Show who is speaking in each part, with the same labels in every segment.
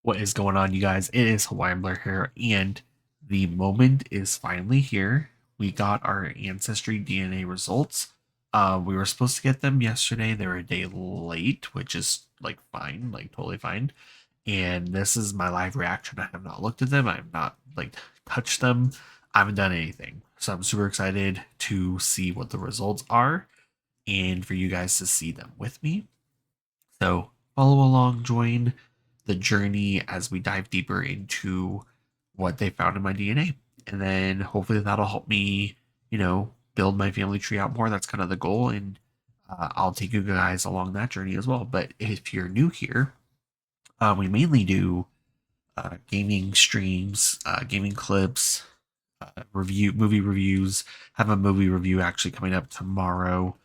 Speaker 1: What is going on, you guys? It is Hawaiian Blur here, and the moment is finally here. We got our Ancestry DNA results. We were supposed to get them yesterday. They were a day late, which is like fine, like totally fine. And this is my live reaction. I have not looked at them. I have not like touched them. I haven't done anything. So I'm super excited to see what the results are and for you guys to see them with me. So follow along, join the journey as we dive deeper into what they found in my DNA. And then hopefully that'll help me, build my family tree out more. That's kind of the goal. And I'll take you guys along that journey as well. But if you're new here, we mainly do gaming streams, gaming clips, movie reviews. Have a movie review actually coming up tomorrow.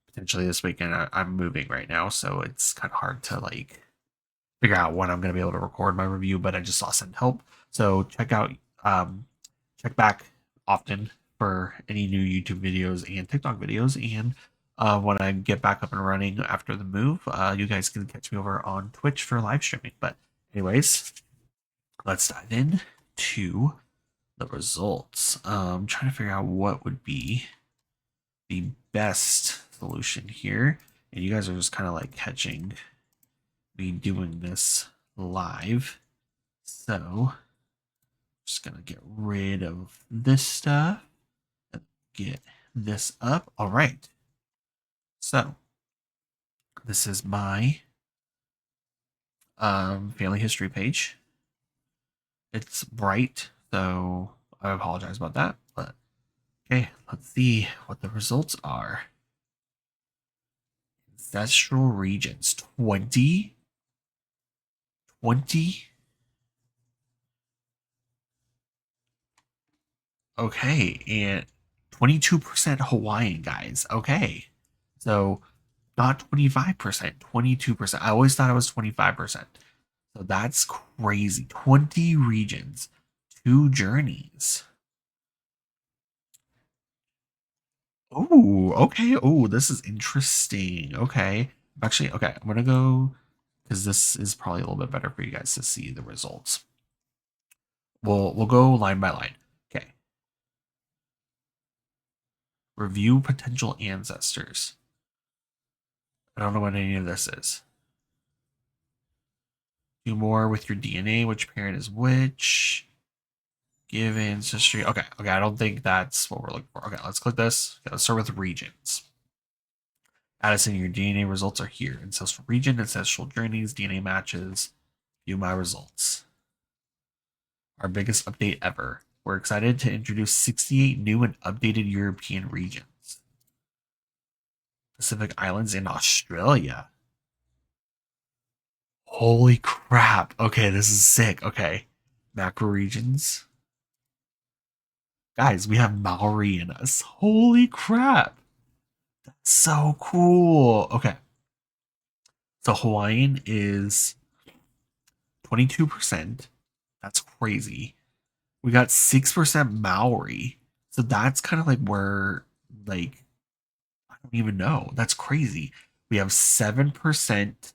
Speaker 1: Potentially this weekend. I'm moving right now, so it's kind of hard to like figure out when I'm going to be able to record my review. But I just saw send help, so um, check back often for any new YouTube videos and TikTok videos. And when I get back up and running after the move, you guys can catch me over on Twitch for live streaming. But anyways, let's dive in to the results. Trying to figure out what would be the best solution here. And you guys are just kind of like catching me doing this live. So just gonna get rid of this stuff and get this up. All right. So this is my family history page. It's bright, so I apologize about that. But okay, let's see what the results are. Ancestral regions 20. Okay, and 22% Hawaiian, guys. Okay. So not 25%, 22%. I always thought it was 25%. So that's crazy. 20 regions, 2 journeys. Oh, okay. Oh, this is interesting. Okay. Actually, okay, I'm gonna go because this is probably a little bit better for you guys to see the results. We'll go line by line. Okay. Review potential ancestors. I don't know what any of this is. Do more with your DNA. Which parent is which? Give ancestry. Okay, okay. I don't think that's what we're looking for. Okay, let's click this. Okay, let's start with regions. Addison, your DNA results are here. Ancestral region, ancestral journeys, DNA matches. View my results. Our biggest update ever. We're excited to introduce 68 new and updated European regions. Pacific Islands in Australia. Holy crap. Okay, this is sick. Okay. Macro regions. Guys, we have Maori in us. Holy crap. That's so cool. Okay. So Hawaiian is 22%. That's crazy. We got 6% Maori. So that's kind of like where, like, I don't even know. That's crazy. We have 7%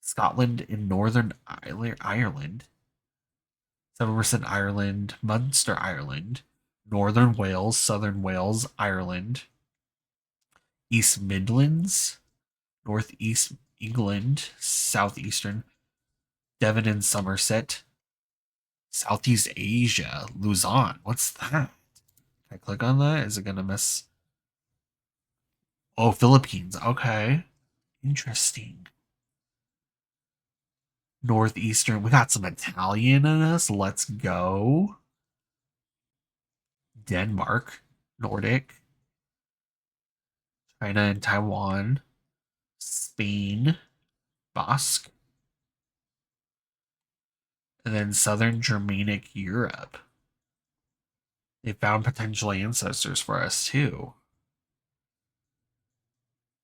Speaker 1: Scotland and Northern Ireland, 7% Ireland, Munster, Ireland, Northern Wales, Southern Wales, Ireland, East Midlands, Northeast England, Southeastern, Devon and Somerset, Southeast Asia, Luzon. What's that? Can I click on that? Is it going to miss? Oh, Philippines. Okay. Interesting. Northeastern. We got some Italian in us. Let's go. Denmark. Nordic. China and Taiwan. Spain. Basque. And then Southern Germanic Europe. They found potential ancestors for us too.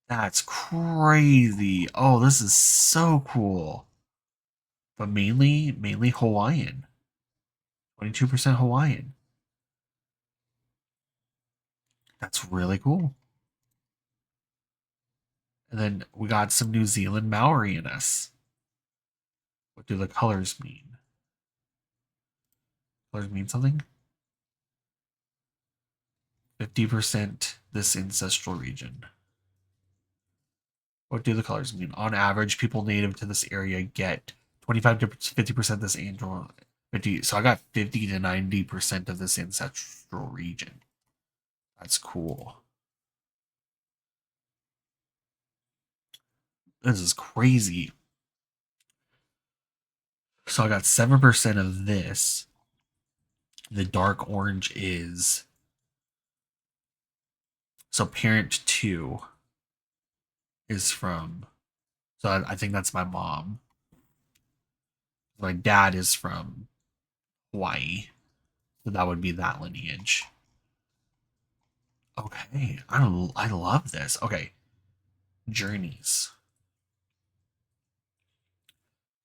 Speaker 1: That's crazy. Oh, this is so cool. But mainly Hawaiian. 22% Hawaiian. That's really cool. And then we got some New Zealand Maori in us, do the colors mean? Colors mean something? 50% this ancestral region. What do the colors mean? On average, people native to this area get 25 to 50% this ancestral 50. So I got 50 to 90% of this ancestral region. That's cool. This is crazy. So I got 7% of this. The dark orange is, so parent 2 is from, so I think that's my mom. My dad is from Hawaii. So that would be that lineage. Okay. I love this. Okay. Journeys.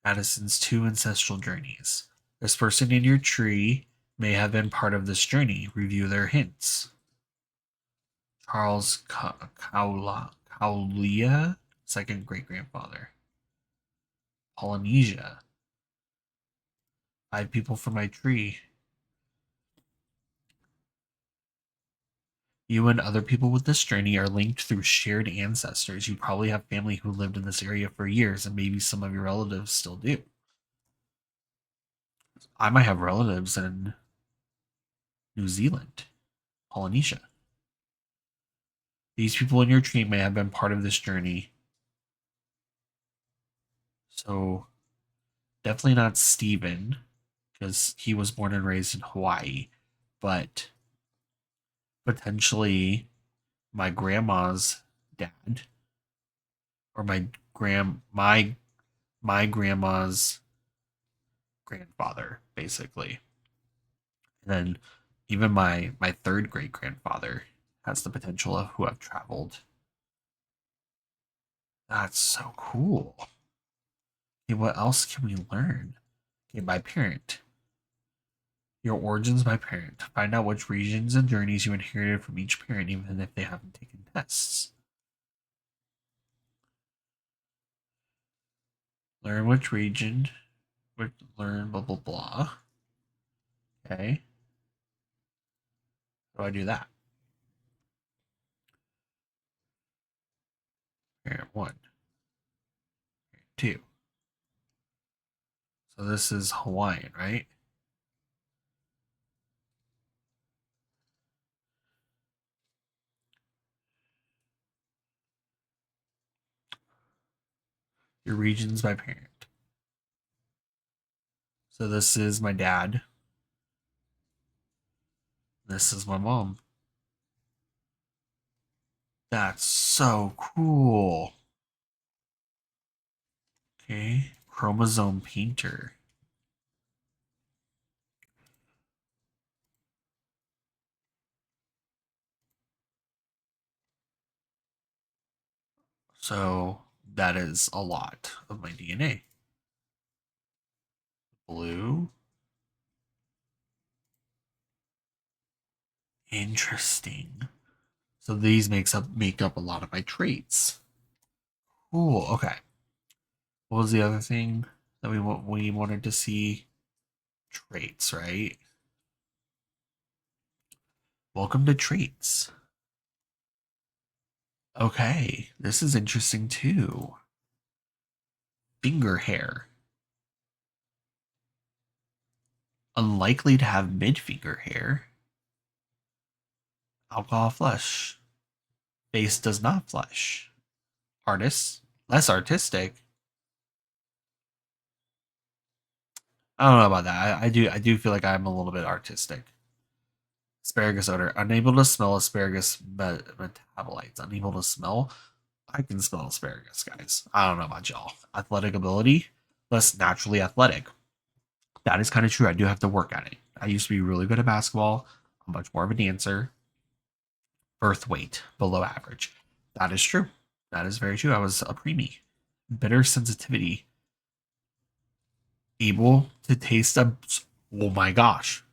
Speaker 1: Addison's 2 ancestral journeys. This person in your tree may have been part of this journey. Review their hints. Charles Kaulia, second great grandfather. Polynesia. 5 people from my tree. You and other people with this journey are linked through shared ancestors. You probably have family who lived in this area for years, and maybe some of your relatives still do. I might have relatives in New Zealand, Polynesia. These people in your tree may have been part of this journey. So, definitely not Stephen, because he was born and raised in Hawaii, but potentially my grandma's dad, or my grandma's grandfather, basically. And then even my third great grandfather has the potential of who I've traveled. That's so cool. Okay, what else can we learn? Okay, by parent. Your origins by parent. Find out which regions and journeys you inherited from each parent, even if they haven't taken tests. Learn which region. Learn blah blah blah. Okay. How do I do that? Parent 1. Parent 2. So this is Hawaiian, right? Your regions by parent. So this is my dad. This is my mom. That's so cool. Okay. Chromosome painter. So that is a lot of my DNA. Blue. Interesting. So these make up a lot of my traits. Cool. Okay. What was the other thing that we wanted to see? Traits, right? Welcome to traits. Okay, this is interesting too. Finger hair. Unlikely to have mid-finger hair. Alcohol flush. Face does not flush. Artist. Less artistic. I don't know about that. I do feel like I'm a little bit artistic. Asparagus odor. Unable to smell asparagus metabolites. Unable to smell. I can smell asparagus, guys. I don't know about y'all. Athletic ability. Less naturally athletic. That is kind of true. I do have to work at it. I used to be really good at basketball. I'm much more of a dancer. Birth weight. Below average. That is true. That is very true. I was a preemie. Bitter sensitivity. Able to taste a. Oh my gosh.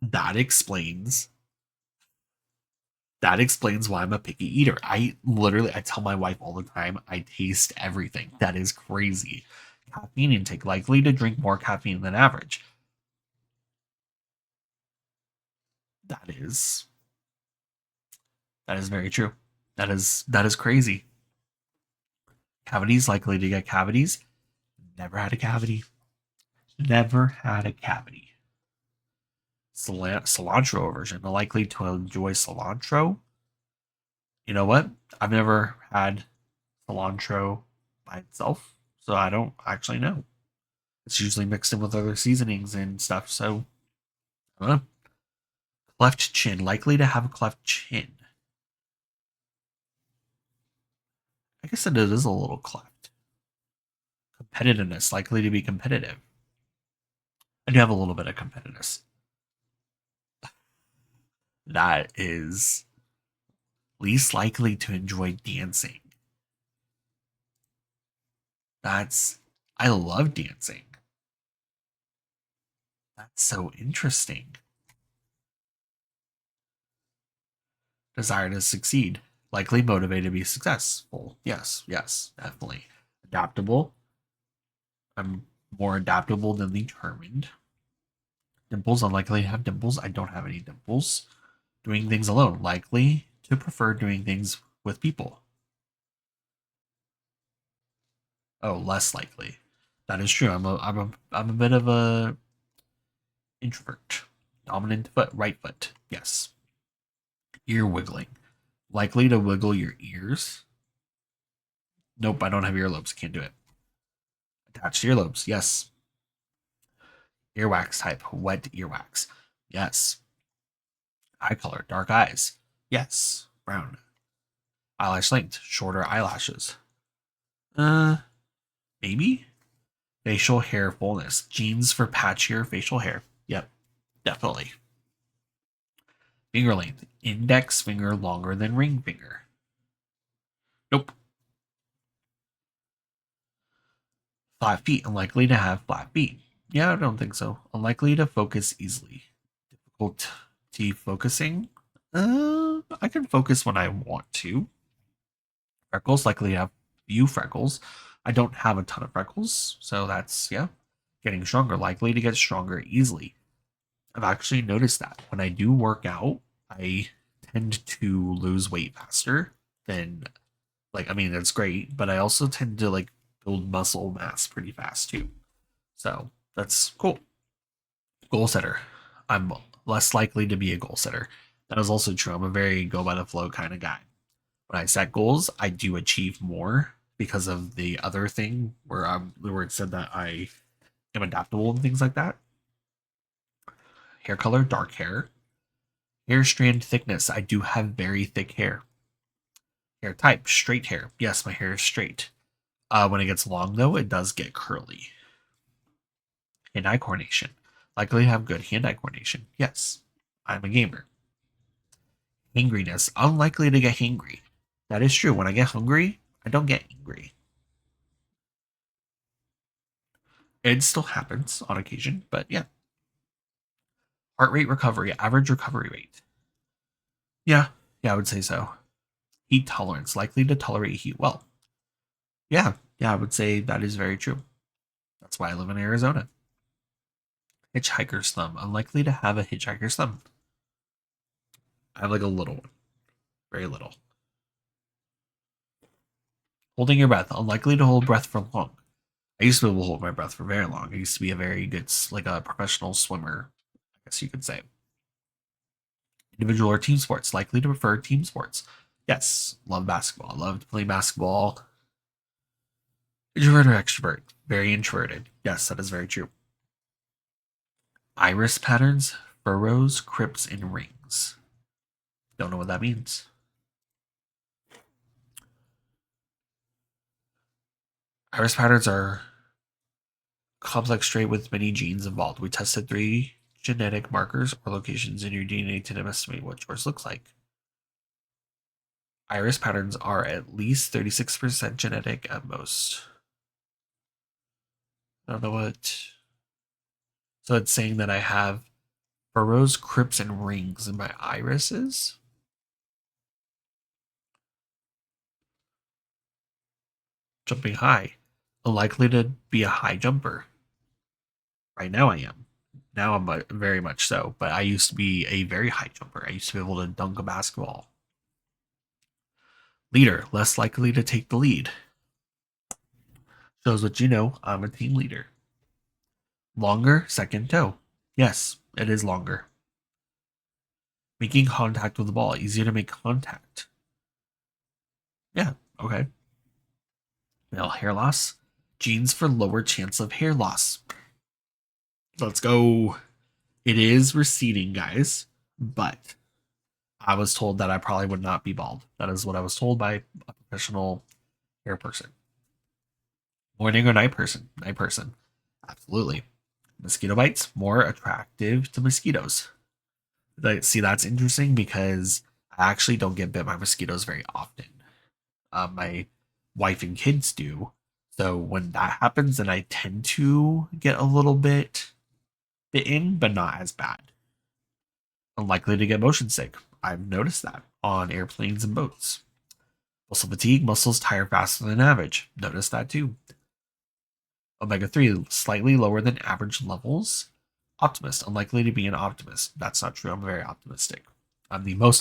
Speaker 1: That explains why I'm a picky eater. I tell my wife all the time, I taste everything. That is crazy. caffeine intake, likely to drink more caffeine than average. That is very true. That is crazy. Cavities, likely to get cavities. Never had a cavity. Never had a cavity. Cilantro aversion, likely to enjoy cilantro. You know what? I've never had cilantro by itself, so I don't actually know. It's usually mixed in with other seasonings and stuff, so I don't know. Cleft chin, likely to have a cleft chin. I guess it is a little cleft. Competitiveness, likely to be competitive. I do have a little bit of competitiveness. That is least likely to enjoy dancing. I love dancing. That's so interesting. Desire to succeed. Likely motivated to be successful. Yes, definitely. Adaptable. I'm more adaptable than determined. Dimples. Unlikely to have dimples. I don't have any dimples. Doing things alone. Likely to prefer doing things with people. Oh, less likely. That is true. I'm a bit of a introvert. Dominant foot, right foot. Yes. Ear wiggling. Likely to wiggle your ears. Nope, I don't have earlobes. Can't do it. Attached earlobes. Yes. Earwax type. Wet earwax. Yes. Eye color. Dark eyes. Yes. Brown. Eyelash length. Shorter eyelashes. Maybe? Facial hair fullness. Genes for patchier facial hair. Yep. Definitely. Finger length. Index finger longer than ring finger. Nope. 5 feet. Unlikely to have flat feet. Yeah, I don't think so. Unlikely to focus easily. Difficulty focusing. I can focus when I want to. Freckles, likely to have few freckles. I don't have a ton of freckles, so that's, yeah. Getting stronger, likely to get stronger easily. I've actually noticed that when I do work out, I tend to lose weight faster than, like, I mean, that's great, but I also tend to, like, build muscle mass pretty fast too. So that's cool. Goal setter. I'm less likely to be a goal setter. That is also true. I'm a very go by the flow kind of guy. When I set goals, I do achieve more because of the other thing where it said that I am adaptable and things like that. Hair color, dark hair. Hair strand thickness. I do have very thick hair. Hair type, straight hair. Yes, my hair is straight. When it gets long though, it does get curly. Hand-eye coordination. Likely to have good hand-eye coordination. Yes, I'm a gamer. Hangriness. Unlikely to get hangry. That is true. When I get hungry, I don't get angry. It still happens on occasion, but yeah. Heart rate recovery, average recovery rate. Yeah, I would say so. Heat tolerance, likely to tolerate heat well. Yeah, I would say that is very true. That's why I live in Arizona. Hitchhiker's thumb, unlikely to have a hitchhiker's thumb. I have like a little one, very little. Holding your breath, unlikely to hold breath for long. I used to be able to hold my breath for very long. I used to be a very good, like a professional swimmer, I guess you could say. Individual or team sports, likely to prefer team sports. Yes, love basketball. I love to play basketball. Introvert or extrovert? Very introverted. Yes, that is very true. Iris patterns, furrows, crypts, and rings. Don't know what that means. Iris patterns are complex trait with many genes involved. We tested 3 genetic markers or locations in your DNA to estimate what yours looks like. Iris patterns are at least 36% genetic at most. I don't know what. So it's saying that I have furrows, crypts, and rings in my irises. Jumping high. Likely to be a high jumper. Right now I am. Now I'm very much so, but I used to be a very high jumper. I used to be able to dunk a basketball. Leader, less likely to take the lead. Shows what you know, I'm a team leader. Longer, second toe. Yes, it is longer. Making contact with the ball, easier to make contact. Yeah, okay. Male hair loss. Genes for lower chance of hair loss. Let's go. It is receding, guys, but I was told that I probably would not be bald. That is what I was told by a professional hair person. Morning or night person? Night person. Absolutely. Mosquito bites, more attractive to mosquitoes. See, that's interesting because I actually don't get bit by mosquitoes very often. My wife and kids do. So when that happens, then I tend to get a little bit bitten, but not as bad. Unlikely to get motion sick. I've noticed that on airplanes and boats. Muscle fatigue, muscles tire faster than average. Notice that too. Omega-3, slightly lower than average levels. Optimist, unlikely to be an optimist. That's not true. I'm very optimistic. I'm the most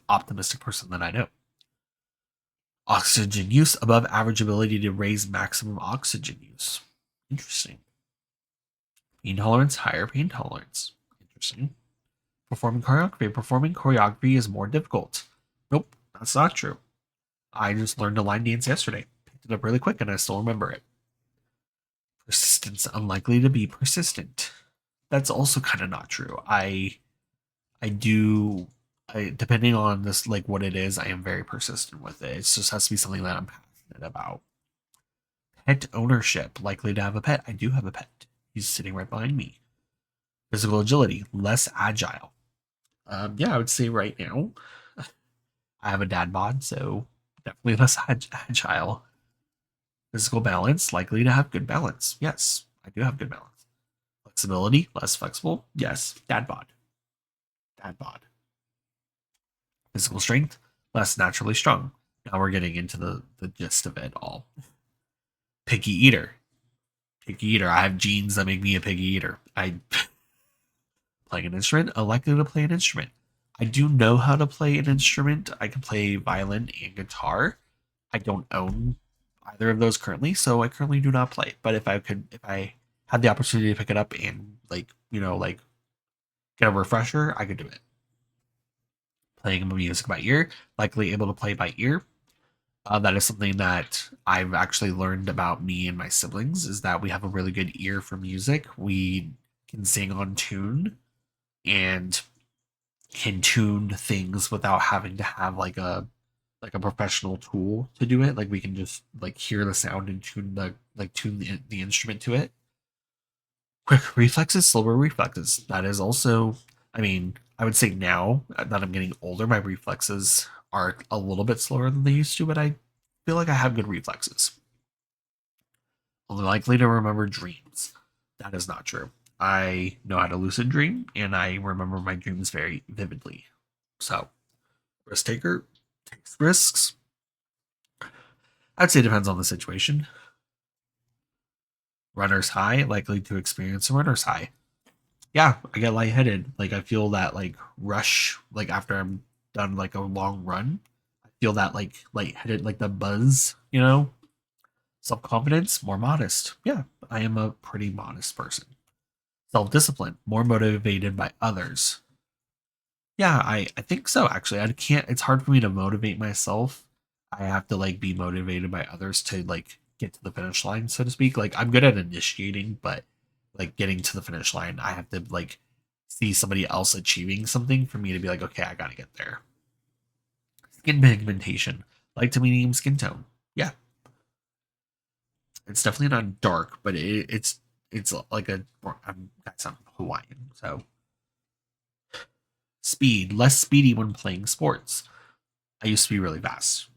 Speaker 1: optimistic person that I know. Oxygen use, above average ability to raise maximum oxygen use. Interesting. Pain tolerance, higher pain tolerance. Interesting. Performing choreography is more difficult. Nope, that's not true. I just learned a line dance yesterday. Picked it up really quick and I still remember it. Persistence, unlikely to be persistent. That's also kind of not true. Depending on this, like what it is, I am very persistent with it. It just has to be something that I'm passionate about. Pet ownership, likely to have a pet. I do have a pet. He's sitting right behind me. Physical agility, less agile. Yeah, I would say right now, I have a dad bod, so definitely less agile. Physical balance, likely to have good balance. Yes, I do have good balance. Flexibility, less flexible. Yes, dad bod. Dad bod. Physical strength, less naturally strong. Now we're getting into the gist of it all. Picky eater. Picky eater. I have genes that make me a picky eater. I playing an instrument, unlikely to play an instrument. I do know how to play an instrument. I can play violin and guitar. I don't own either of those currently, so I currently do not play. But if I had the opportunity to pick it up and like get a refresher, I could do it. Playing music by ear, likely able to play by ear. That is something that I've actually learned about me and my siblings, is that we have a really good ear for music. We can sing on tune and can tune things without having to have like a professional tool to do it. Like we can just like hear the sound and tune the instrument to it. Quick reflexes, slower reflexes. That is also, I mean, I would say now that I'm getting older, my reflexes are a little bit slower than they used to, but I feel like I have good reflexes. Only likely to remember dreams. That is not true. I know how to lucid dream, and I remember my dreams very vividly. So, risk taker takes risks. I'd say it depends on the situation. Runner's high, likely to experience a runner's high. Yeah, I get lightheaded. Like I feel that like rush, like after I'm done like a long run. I feel that like lightheaded, like the buzz, Self confidence, more modest. Yeah, I am a pretty modest person. Self discipline, more motivated by others. Yeah, I think so actually. I can't It's hard for me to motivate myself. I have to like be motivated by others to like get to the finish line, so to speak. Like I'm good at initiating, but like getting to the finish line, I have to like see somebody else achieving something for me to be like, okay, I gotta get there. Skin pigmentation, light to medium skin tone. Yeah, it's definitely not dark, but it's like I'm Hawaiian, so speed, less speedy when playing sports. I used to be really fast.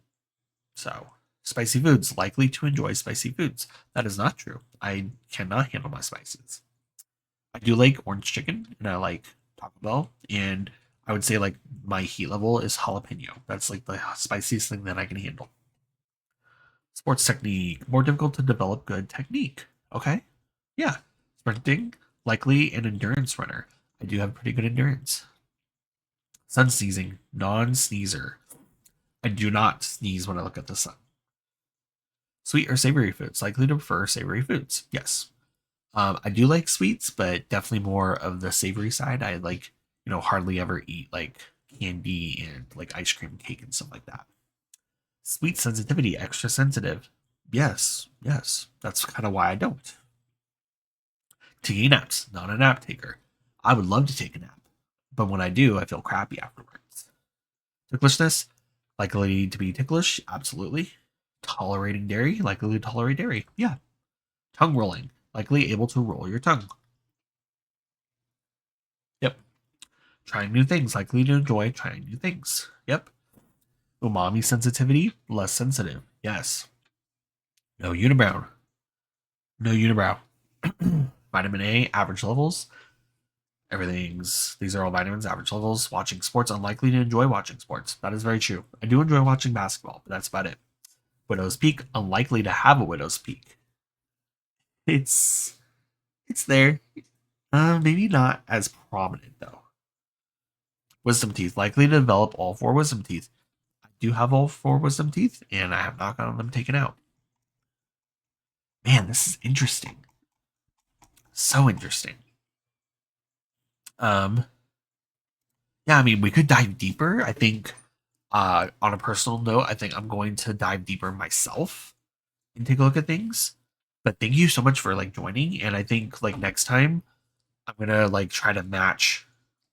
Speaker 1: So, spicy foods, likely to enjoy spicy foods. That is not true. I cannot handle my spices. I do like orange chicken and I like Taco Bell. And I would say like my heat level is jalapeno. That's like the spiciest thing that I can handle. Sports technique, more difficult to develop good technique. Okay. Yeah. Sprinting, likely an endurance runner. I do have pretty good endurance. Sun sneezing, non sneezer. I do not sneeze when I look at the sun. Sweet or savory foods, likely to prefer savory foods. Yes. I do like sweets, but definitely more of the savory side. I like, hardly ever eat like candy and like ice cream cake and stuff like that. Sweet sensitivity, extra sensitive. Yes, yes. That's kind of why I don't. Taking naps, not a nap taker. I would love to take a nap, but when I do, I feel crappy afterwards. Ticklishness, likely to be ticklish, absolutely. Tolerating dairy, likely to tolerate dairy, yeah. Tongue rolling, likely able to roll your tongue. Yep. Trying new things, likely to enjoy trying new things. Yep. Umami sensitivity, less sensitive. Yes. No unibrow. No unibrow. Vitamin A, average levels. These are all vitamins, average levels. Watching sports, unlikely to enjoy watching sports. That is very true. I do enjoy watching basketball, but that's about it. Widow's Peak, unlikely to have a Widow's Peak. It's there. Maybe not as prominent though. Wisdom teeth, likely to develop all four wisdom teeth. I do have all four wisdom teeth, and I have not gotten them taken out. Man, this is interesting. So interesting. Yeah, I mean, we could dive deeper. I think, on a personal note, I think I'm going to dive deeper myself and take a look at things. But thank you so much for like joining. And I think like next time I'm gonna like try to match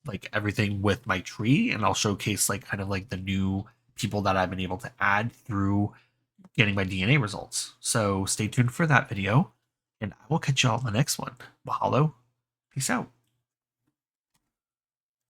Speaker 1: like everything with my tree, and I'll showcase like kind of like the new people that I've been able to add through getting my DNA results. So stay tuned for that video, and I will catch you all in the next one. Mahalo. Peace out.